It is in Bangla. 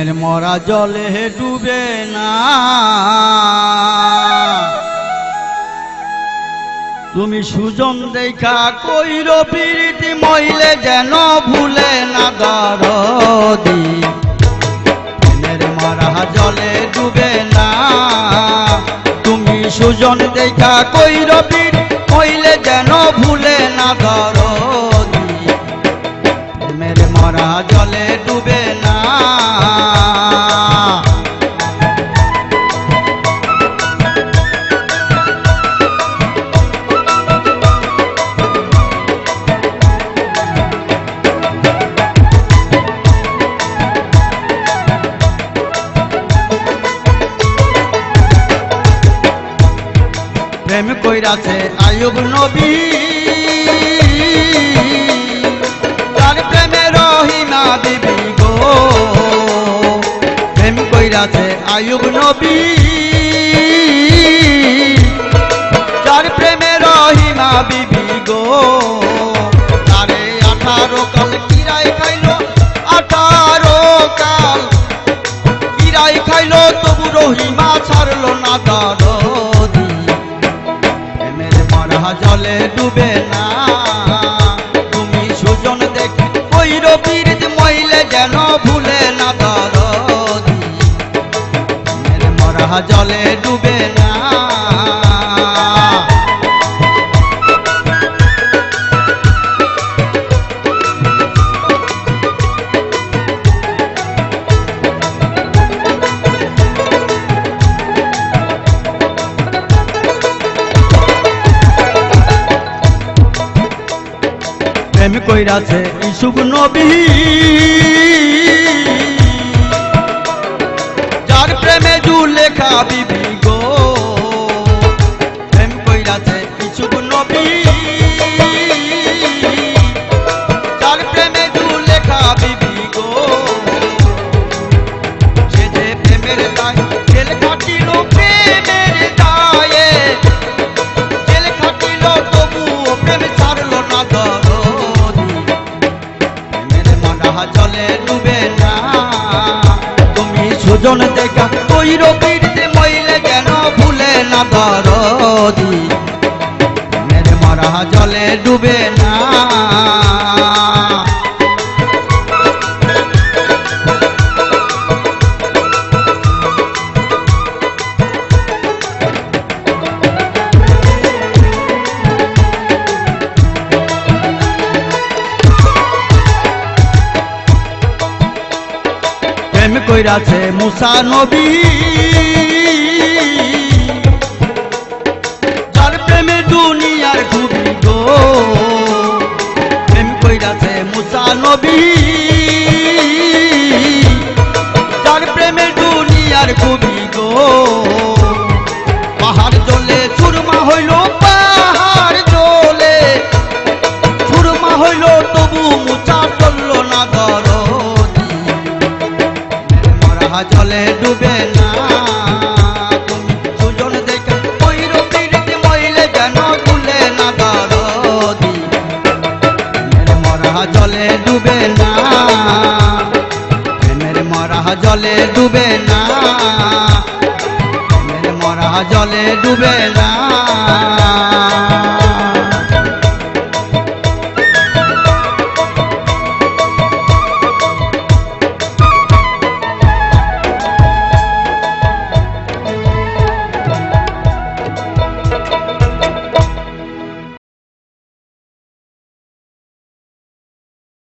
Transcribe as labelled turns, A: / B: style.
A: প্রেমের মরা জলে ডুবে না, তুমি সুজন দেখা কইর প্রীতি মইলে যেন ভুলে না দরদি। প্রেমের মরা জলে ডুবে না, তুমি সুজন দেখা কইর প্রীতি মইলে যেন ভুলে না দরদি। প্রেমের মরা জলে ডুবে না। প্রেম কইরাছে আইয়ুব নবী, তার প্রেমে রহিমা বিবি গো। প্রেম কইরাছে আইয়ুব নবী, তার প্রেমে রহিমা বিবি গো। তারে 18 কাল কিরাই খাইলো, 18 কাল কিরাই খাইলো, তবু রহিমা ছাড়লো না দরদি। জলে ডুবে না, তুমি সুজন দেখি কইর প্রীতি মইলে যেন ভুলে না দরদি। মেরে মরা জলে ডুবে না। প্রেম কইরাছে ইসুফ নবী, যার প্রেমে জুলেখা বিবি গো। প্রেম কইরাছে ইসুফ নবী, যার প্রেমে জুলেখা বিবি গো। সে যে প্রেমের দায় জেল খাটিল, প্রেমের দায়ে জেল খাটিল, তবু প্রেম ছাড়লো না দর। জলে ডুবে না, তুমি সুজন দেখা কইর প্রীতি মইলে যেন ভুলে না দরদি। মেরে মরা জলে ডুবে না। প্রেম কইরাছে মুসা নবী, যার প্রেমে দুনিয়ার খুবই গো। প্রেম কইরাছে মুসা নবী, যার প্রেমে দুনিয়ার খুবই গো। পাহাড় জ্বলে চুরমা হইল, পাহাড় জ্বলে চুরমা হইল, তবু মুসা চলল না দরদি। জলে ডুবে না, তুমি সুজন দেখা কইর প্রীতি মইলে যেন ভুলে না দরদি। মেরে মরা জলে ডুবে না, মেরে মরা জলে ডুবে না, মেরে মরা জলে ডুবে না।